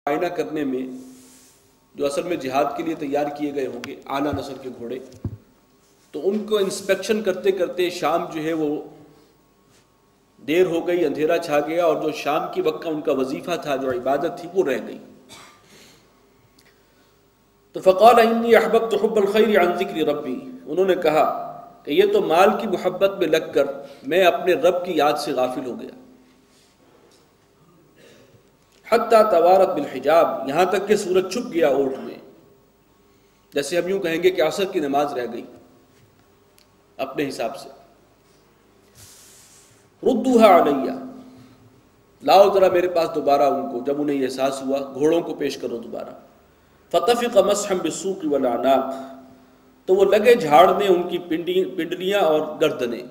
معائنہ کرنے میں جو اصل میں جہاد کے لیے تیار کیے گئے ہوں گے اعلیٰ نسل کے گھوڑے، تو ان کو انسپیکشن کرتے کرتے شام جو ہے وہ دیر ہو گئی، اندھیرا چھا گیا، اور جو شام کی وقت کا ان کا وظیفہ تھا، جو عبادت تھی، وہ رہ گئی۔ تو فقال انی احببت حب الخیر عن ذکر ربی، انہوں نے کہا کہ یہ تو مال کی محبت میں لگ کر میں اپنے رب کی یاد سے غافل ہو گیا۔ حتی توارت بالحجاب، یہاں تک کہ سورج چھپ گیا اونٹ میں، جیسے ہم یوں کہیں گے کہ عصر کی نماز رہ گئی اپنے حساب سے۔ ردوها علیہ، لاؤ ذرا میرے پاس دوبارہ ان کو، جب انہیں یہ احساس ہوا گھوڑوں کو پیش کرو دوبارہ۔ فطفق مسحا بالسوق والاعناق، تو وہ لگے جھاڑنے ان کی پنڈلیاں اور گردنیں۔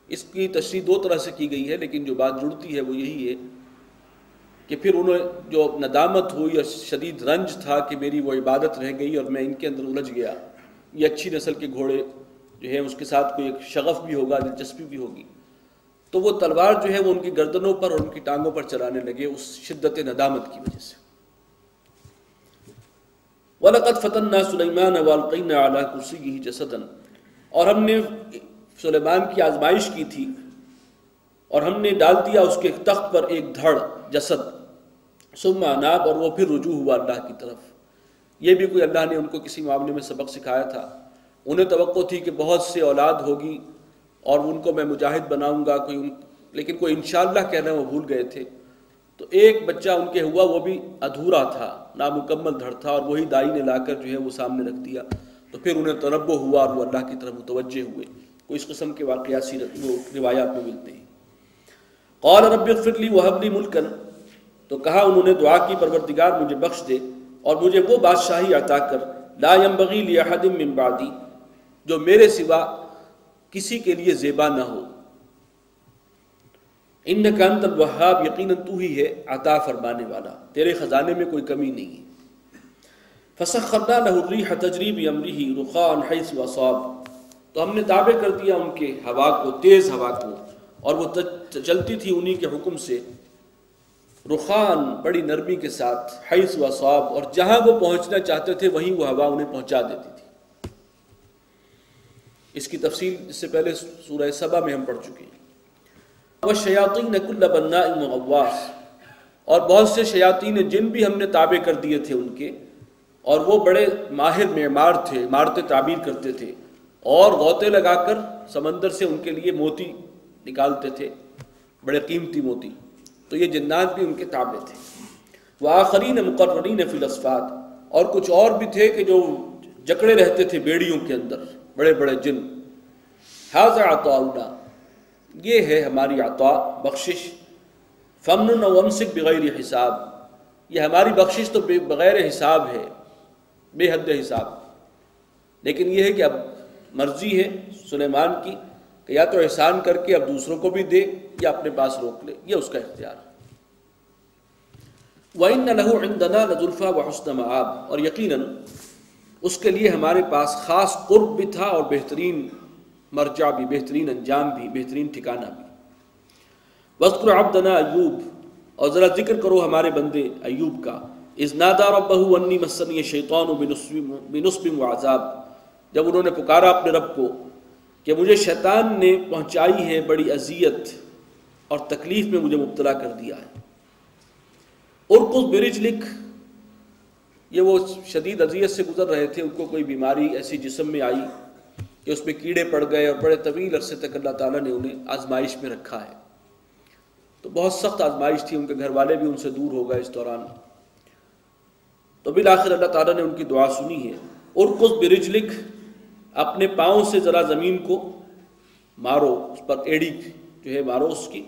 اس کی تشریح دو طرح سے کی گئی ہے، لیکن جو بات جڑتی ہے وہ یہی ہے کہ پھر انہیں جو ندامت ہوئی اور شدید رنج تھا کہ میری وہ عبادت رہ گئی اور میں ان کے اندر الجھ گیا، یہ اچھی نسل کے گھوڑے جو ہے اس کے ساتھ کوئی ایک شغف بھی ہوگا، دلچسپی بھی ہوگی، تو وہ تلوار جو ہے وہ ان کی گردنوں پر اور ان کی ٹانگوں پر چلانے لگے اس شدت ندامت کی وجہ سے۔ وَلَقَدْ فَتَنَّا سُلَيْمَانَ وَأَلْقَيْنَا عَلَىٰ كُرْسِيِّهِ جَسَدًا، اور ہم نے سلیمان کی آزمائش کی تھی اور ہم نے ڈال دیا اس کے تخت پر ایک دھڑ جسد، ثم اناب، اور وہ پھر رجوع ہوا اللہ کی طرف۔ یہ بھی کوئی اللہ نے ان کو کسی معاملے میں سبق سکھایا تھا۔ انہیں توقع تھی کہ بہت سے اولاد ہوگی اور ان کو میں مجاہد بناؤں گا، لیکن کوئی انشاءاللہ کہنا وہ بھول گئے تھے۔ تو ایک بچہ ان کے ہوا، وہ بھی ادھورا تھا، نامکمل دھڑ تھا، اور وہی دائی نے لا کر جو ہے وہ سامنے رکھ دیا۔ تو پھر انہیں تنبہ ہوا اور وہ اللہ کی طرف متوجہ ہوئے۔ کوئی اس قسم کے واقعات وہ روایات میں ملتے ہیں۔ قال رب اغفر لی وہب لی ملکا، تو کہا انہوں نے دعا کی پروردگار مجھے بخش دے اور مجھے وہ بادشاہی عطا کر لا ينبغی لأحد من بعدی، جو میرے سوا کسی کے لیے زیبا نہ ہو۔ انک انت الوہاب، یقیناً تو ہی ہے عطا فرمانے والا، تیرے خزانے میں کوئی کمی نہیں ہے۔ فسخرنا له الريح تجری بامرہ رخاء حیث اصاب، تو ہم نے تابع کر دیا ان کے ہوا کو، تیز ہوا کو، اور وہ چلتی تھی انہی کے حکم سے، رخان، بڑی نرمی کے ساتھ، حیث اصاب، اور جہاں وہ پہنچنا چاہتے تھے وہیں وہ ہوا انہیں پہنچا دیتی تھی۔ اس کی تفصیل اس سے پہلے سورہ سبا میں ہم پڑھ چکے ہیں۔ وَالشَّيَاطِينَ كُلَّ بَنَّاءٍ وَغَوَّاصٍ، اور بہت سے شیاطین جن بھی ہم نے تابع کر دیے تھے ان کے، اور وہ بڑے ماہر معمار تھے، عمارتیں تعبیر کرتے تھے، اور غوطے لگا کر سمندر سے ان کے لیے موتی نکالتے تھے، بڑے قیمتی موتی۔ تو یہ جنات بھی ان کے تابع تھے۔ وَآخَرِينَ مُقَرَّنِينَ فِي الْأَصْفَادِ، اور کچھ اور بھی تھے کہ جو جکڑے رہتے تھے بیڑیوں کے اندر، بڑے بڑے جن۔ هَذَا عَطَاؤُنَا، یہ ہے ہماری عطا، بخشش۔ فَمْنُنْ وَامْسِكْ بِغَيْرِ حساب، یہ ہماری بخشش تو بغیر حساب ہے، بے حد حساب۔ لیکن یہ ہے کہ اب مرضی ہے سلیمان کی کہ یا تو احسان کر کے اب دوسروں کو بھی دے یا اپنے پاس روک لے، یہ اس کا اختیار ہے۔ وَإِنَّ لَهُ عِندَنَا لَزُلْفَىٰ وَحُسْنَ مَآبٍ، اور یقیناً اس کے لیے ہمارے پاس خاص قرب بھی تھا اور بہترین مرجع بھی، بہترین انجام بھی، بہترین ٹھکانہ بھی۔ وَاذْكُرْ عَبْدَنَا ایوب، اور ذرا ذکر کرو ہمارے بندے ایوب کا، اذ نادى ربه انی مسنی الشیطان بنصب وعذاب، جب انہوں نے پکارا اپنے رب کو کہ مجھے شیطان نے پہنچائی ہے بڑی اذیت اور تکلیف میں مجھے مبتلا کر دیا ہے۔ ارکض برجلک، یہ وہ شدید اذیت سے گزر رہے تھے، ان کو کوئی بیماری ایسی جسم میں آئی کہ اس میں کیڑے پڑ گئے، اور بڑے طویل عرصے تک اللہ تعالیٰ نے انہیں آزمائش میں رکھا ہے۔ تو بہت سخت آزمائش تھی، ان کے گھر والے بھی ان سے دور ہو گئے اس دوران۔ تو بالآخر اللہ تعالیٰ نے ان کی دعا سنی ہے۔ ارکض برجلک، اپنے پاؤں سے ذرا زمین کو مارو، اس پر ایڑی جو ہے مارو اس کی۔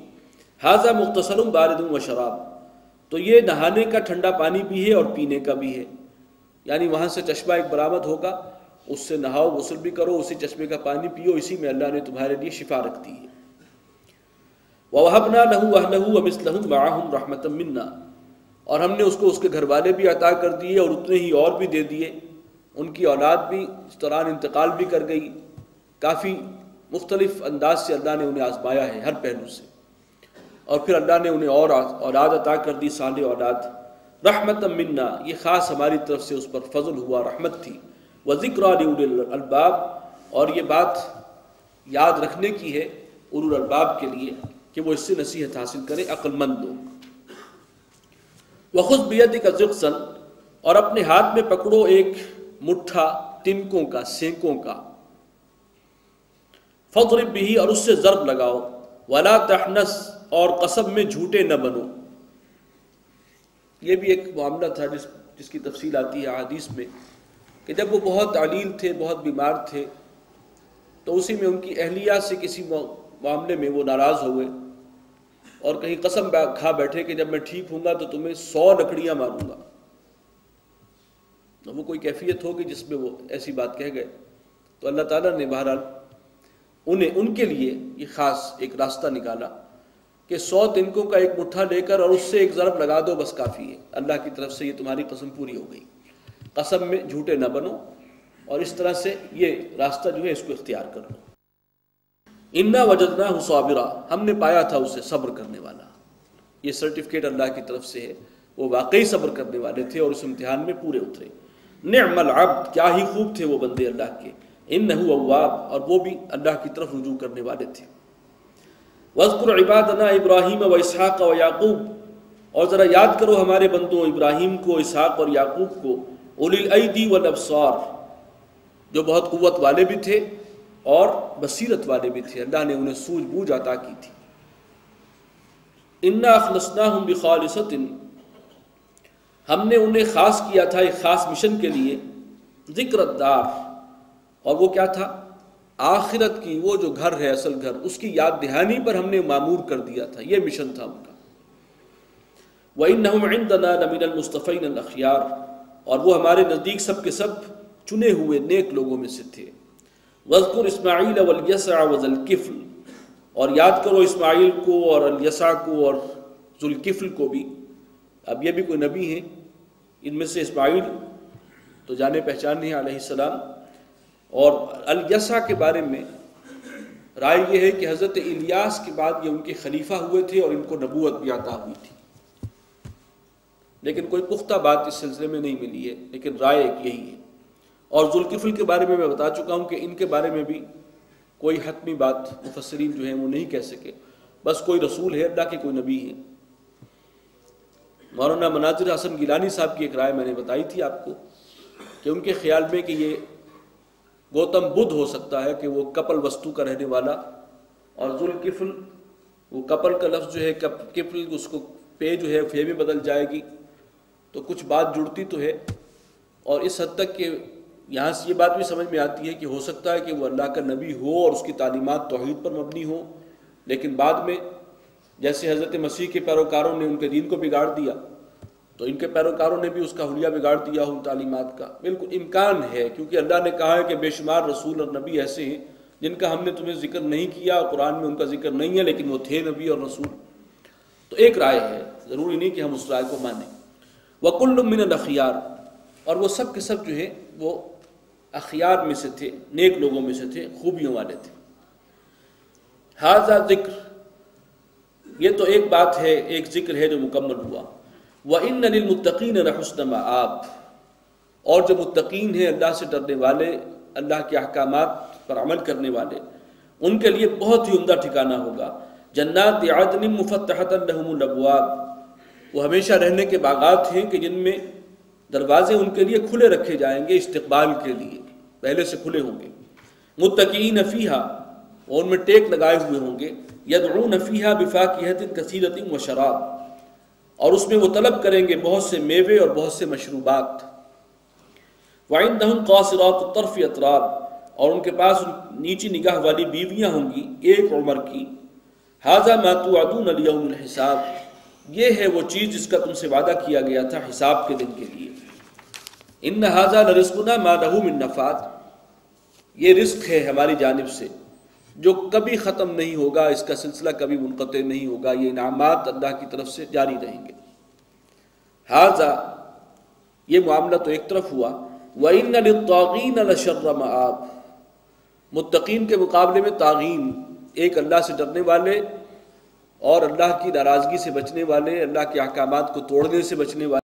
ھذا مغتسل بارد وشراب، تو یہ نہانے کا ٹھنڈا پانی بھی ہے اور پینے کا بھی ہے، یعنی وہاں سے چشمہ ایک برآمد ہوگا، اس سے نہاؤ، غسل بھی کرو، اسی چشمے کا پانی پیو، اسی میں اللہ نے تمہارے لیے شفا رکھ دی ہے۔ وَوَهَبْنَا لَهُ أَهْلَهُ وَمِثْلَهُمْ مَعَهُمْ رَحْمَةً مِنَّا، اور ہم نے اس کو اس کے گھر والے بھی عطا کر دیے اور اتنے ہی اور بھی دے دیے، ان کی اولاد بھی اس دوران انتقال بھی کر گئی، کافی مختلف انداز سے اللہ نے انہیں آزمایا ہے ہر پہلو سے۔ اور پھر اللہ نے انہیں اور اولاد عطا کر دی، صالح اولاد، رحمتا منا، یہ خاص ہماری طرف سے اس پر فضل ہوا، رحمت تھی، وذکریٰ لأولی الالباب، اور یہ بات یاد رکھنے کی ہے اولو الالباب کے لیے کہ وہ اس سے نصیحت حاصل کریں، عقل مند لوگ۔ وخذ بیدک ضغثا، اور اپنے ہاتھ میں پکڑو ایک مٹھا تنکوں کا، سینکوں کا، فاضرب بہ، اور اس سے ضرب لگاؤ، ولا تحنث، اور قسم میں جھوٹے نہ بنو۔ یہ بھی ایک معاملہ تھا جس کی تفصیل آتی ہے حدیث میں، کہ جب وہ بہت علیل تھے، بہت بیمار تھے، تو اسی میں ان کی اہلیہ سے کسی معاملے میں وہ ناراض ہوئے اور کہیں قسم کھا بیٹھے کہ جب میں ٹھیک ہوں گا تو تمہیں 100 لکڑیاں ماروں گا۔ وہ کوئی کیفیت ہوگی جس میں وہ ایسی بات کہہ گئے، تو اللہ تعالیٰ نے بہرحال ان کے لیے یہ خاص ایک راستہ نکالا کہ 100 تنکوں کا ایک مٹھا لے کر اور اس سے ایک ضرب لگا دو، بس کافی ہے، اللہ کی طرف سے یہ تمہاری قسم پوری ہو گئی، قسم میں جھوٹے نہ بنو، اور اس طرح سے یہ راستہ جو ہے اس کو اختیار کر لو۔ انا وجدناہ صابرا، ہم نے پایا تھا اسے صبر کرنے والا، یہ سرٹیفکیٹ اللہ کی طرف سے ہے، وہ واقعی صبر کرنے والے تھے اور اس امتحان میں پورے اترے۔ نعم العبد، کیا ہی خوب تھے وہ بندے اللہ کے، انہ اواب، اور وہ بھی اللہ کی طرف رجوع کرنے والے تھے۔ وَاذْكُرْ عِبَادَنَا إِبْرَاهِيمَ وَإِسْحَاقَ وَيَعْقُوبَ، اور ذرا یاد کرو ہمارے بندوں ابراہیم کو، اسحاق اور یعقوب کو، اُولِي الْأَيْدِي وَالْأَبْصَارِ، جو بہت قوت والے بھی تھے اور بصیرت والے بھی تھے، اللہ نے انہیں سوجھ بوجھ عطا کی تھی۔ اِنَّا أَخْلَصْنَاهُمْ بِخَالِصَةٍ، ہم نے انہیں خاص کیا تھا ایک خاص مشن کے لیے، ذکر الدار، اور وہ کیا تھا؟ آخرت کی، وہ جو گھر ہے اصل گھر، اس کی یاد دہانی پر ہم نے معمور کر دیا تھا، یہ مشن تھا ان کا۔ وَإِنَّهُمْ عِنْدَنَا لَمِنَ الْمُصْطَفَيْنَ الْأَخْيَارِ، اور وہ ہمارے نزدیک سب کے سب چنے ہوئے نیک لوگوں میں سے تھے۔ وَاذْكُرْ إِسْمَاعِيلَ وَالْيَسَعَ وَذَا الْكِفْلِ، اور یاد کرو اسماعیل کو اور الیسع کو اور ذو الکفل کو بھی، اب یہ بھی کوئی نبی ہیں، ان میں سے اسماعیل تو جانے پہچان نہیں علیہ السلام، اور الیسع کے بارے میں رائے یہ ہے کہ حضرت الیاس کے بعد یہ ان کے خلیفہ ہوئے تھے اور ان کو نبوت بھی عطا ہوئی تھی، لیکن کوئی پختہ بات اس سلسلے میں نہیں ملی ہے، لیکن رائے ایک یہی ہے۔ اور ذو الکفل کے بارے میں بتا چکا ہوں کہ ان کے بارے میں بھی کوئی حتمی بات مفسرین جو ہیں وہ نہیں کہہ سکے، بس کوئی رسول ہے اللہ کے، کوئی نبی ہے۔ مولانا مناظر حسن گیلانی صاحب کی ایک رائے میں نے بتائی تھی آپ کو کہ ان کے خیال میں کہ یہ گوتم بدھ ہو سکتا ہے کہ وہ کپل وستو کا رہنے والا، اور ذو الکفل، وہ کپل کا لفظ جو ہے کفل، اس کو پے جو ہے فے میں بدل جائے گی، تو کچھ بات جڑتی تو ہے، اور اس حد تک کہ یہاں سے یہ بات بھی سمجھ میں آتی ہے کہ ہو سکتا ہے کہ وہ اللہ کا نبی ہو اور اس کی تعلیمات توحید پر مبنی ہو، لیکن بعد میں جیسے حضرت مسیح کے پیروکاروں نے ان کے دین کو بگاڑ دیا، تو ان کے پیروکاروں نے بھی اس کا حلیہ بگاڑ دیا ان تعلیمات کا۔ بالکل امکان ہے، کیونکہ اللہ نے کہا ہے کہ بے شمار رسول اور نبی ایسے ہیں جن کا ہم نے تمہیں ذکر نہیں کیا، قرآن میں ان کا ذکر نہیں ہے، لیکن وہ تھے نبی اور رسول۔ تو ایک رائے ہے، ضروری نہیں کہ ہم اس رائے کو مانیں۔ وَكُلٌّ مِّنَ الْأَخْيَارِ، اور وہ سب کے سب جو ہیں وہ اخیار میں سے تھے، نیک لوگوں میں سے تھے، خوبیوں والے تھے۔ ھذا ذکر، یہ تو ایک بات ہے، ایک ذکر ہے جو مکمل ہوا۔ وَإِنَّ لِلْمُتَّقِينَ لَحُسْنَ مَآب، اور جو متقین ہیں، اللہ سے ڈرنے والے، اللہ کے احکامات پر عمل کرنے والے، ان کے لیے بہت ہی عمدہ ٹھکانہ ہوگا۔ جنات عدن مفتحۃ لہم الابواب، وہ ہمیشہ رہنے کے باغات ہیں کہ جن میں دروازے ان کے لیے کھلے رکھے جائیں گے، استقبال کے لیے پہلے سے کھلے ہوں گے۔ متکئین فیہا، اور ان میں ٹیک لگائے ہوئے ہوں گے۔ یدعون فیہا بفاکہۃ کثیرۃ وشراب، اور اس میں وہ طلب کریں گے بہت سے میوے اور بہت سے مشروبات۔ وعندہم قاصرات الطرف اطراب، اور ان کے پاس نیچی نگاہ والی بیویاں ہوں گی ایک عمر کی۔ ھذا ما توعدون لیوم الحساب، یہ ہے وہ چیز جس کا تم سے وعدہ کیا گیا تھا حساب کے دن کے لیے۔ ان ھذا لرزقنا ما لہ من نفاد، یہ رزق ہے ہماری جانب سے جو کبھی ختم نہیں ہوگا، اس کا سلسلہ کبھی منقطع نہیں ہوگا، یہ انعامات اللہ کی طرف سے جاری رہیں گے۔ ھذا، یہ معاملہ تو ایک طرف ہوا۔ وَإِنَّ لِلطَّاغِينَ لَشَرَّ مَآب، متقین کے مقابلے میں طاغین، ایک اللہ سے ڈرنے والے اور اللہ کی ناراضگی سے بچنے والے، اللہ کے احکامات کو توڑنے سے بچنے والے